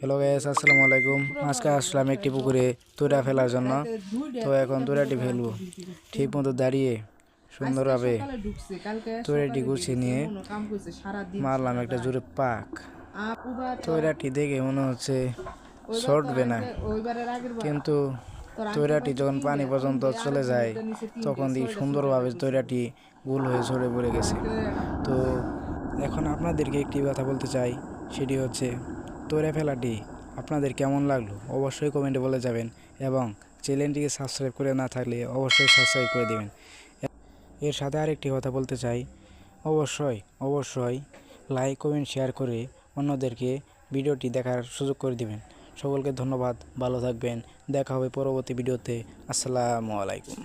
Hello guys, আসসালামু আলাইকুম। আজকে আসলাম একটি পুকুরে তুরা ফেলার জন্য। তো এখন তুরাটি ফেলবো ঠিক মতো দাঁড়িয়ে সুন্দরভাবে তুরাটি গুছিয়ে নিয়ে মারলাম একটা জোরে পাক। তুরাটি দেখে মনে হচ্ছে ছড়বে না, কিন্তু তৈরাটি যখন পানি পর্যন্ত চলে যায় তখন দেখি সুন্দরভাবে তৈরাটি গোল হয়ে ঝরে পড়ে গেছে। তো এখন আপনাদেরকে একটি কথা বলতে চাই, সেটি হচ্ছে তৈরা ফেলাটি আপনাদের কেমন লাগলো অবশ্যই কমেন্টে বলে যাবেন, এবং চ্যানেলটিকে সাবস্ক্রাইব করে না থাকলে অবশ্যই সাবস্ক্রাইব করে দেবেন। এর সাথে আরেকটি কথা বলতে চাই, অবশ্যই অবশ্যই লাইক কমেন্ট শেয়ার করে অন্যদেরকে ভিডিওটি দেখার সুযোগ করে দিবেন। সকলকে ধন্যবাদ, ভালো থাকবেন, দেখা হবে পরবর্তী ভিডিওতে। আসসালামু আলাইকুম।